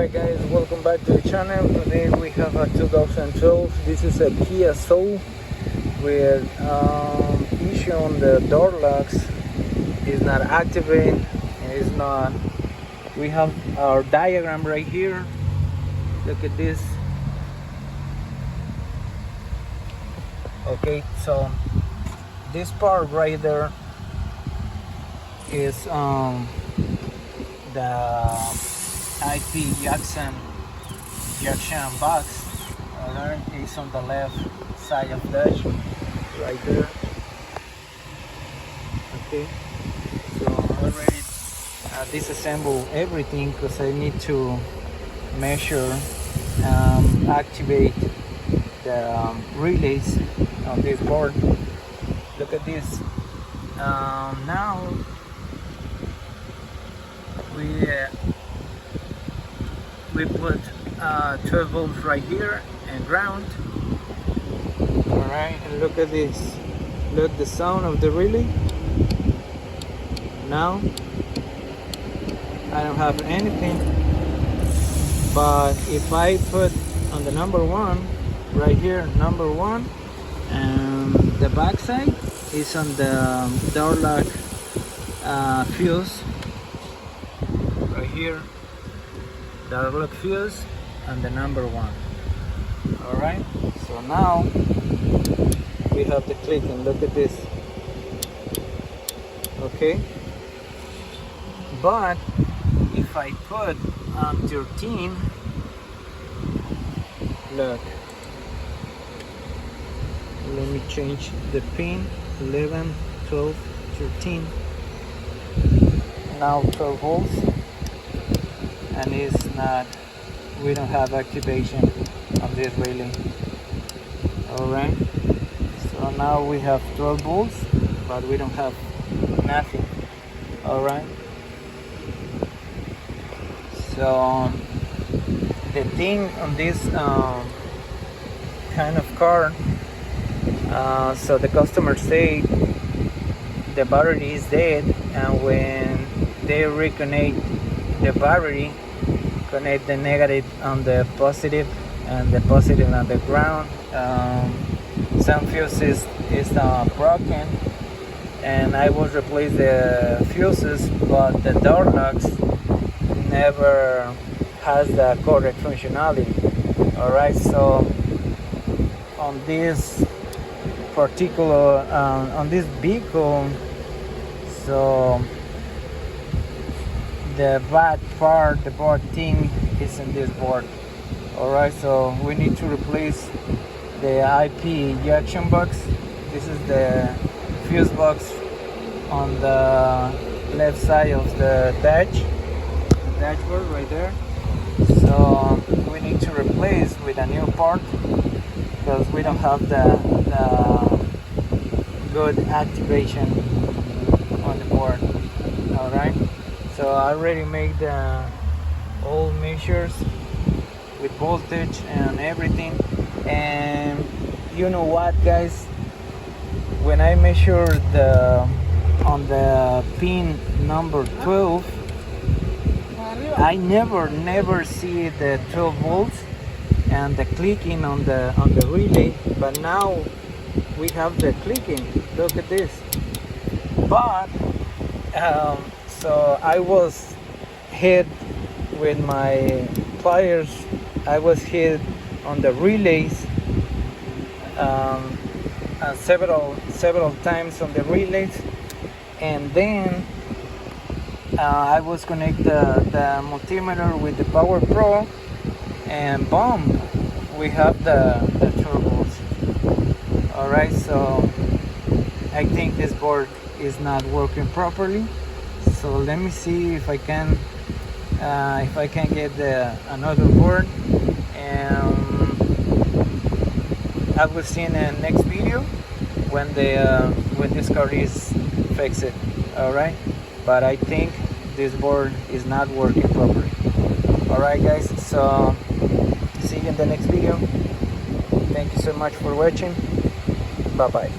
Alright guys, welcome back to the channel. Today we have a 2012. This is a Kia Soul with issue on the door locks. It's not activated. It's not. We have our diagram right here. Look at this. Okay, so this part right there is the IP Jackson box. There is on the left side of the dash, right there. Okay, so I already disassemble everything because I need to measure, activate the relays on this board. Look at this. Now we put 12 volts right here and ground. Alright, and look at this. Look the sound of the relay. Now I don't have anything, but if I put on the number one right here, number one, and the back side is on the door lock fuse right here, door lock fuse and the number one. All right, so now we have the click, and look at this. Okay, but if I put on 13, look, let me change the pin. 11, 12, 13. Now 12 volts, and it's not, we don't have activation of this relay. Alright, so now we have 12 volts, but we don't have nothing. Alright, so the thing on this kind of car, so the customer say the battery is dead, and when they reconnect the battery, connect the negative on the positive and the positive on the ground, some fuses is broken, and I will replace the fuses, but the door locks never has the correct functionality. Alright, so on this particular on this vehicle, so the bad part, the bad thing is in this board. Alright, so we need to replace the IP ejection box. This is the fuse box on the left side of the dashboard right there. So we need to replace with a new part because we don't have the good activation on the board. Alright, so I already made the all measures with voltage and everything, and you know what guys, when I measure on the pin number 12, I never see the 12 volts and the clicking on the relay, but now we have the clicking. Look at this. But so I was hit with my pliers. I was hit on the relays several times on the relays, and then I was connect the multimeter with the Power Pro, and boom, we have the turbos. Alright, so I think this board is not working properly, so let me see if I can get another board, and I will see in the next video when this car is fixed. Alright, but I think this board is not working properly. Alright guys, so see you in the next video. Thank you so much for watching. Bye bye.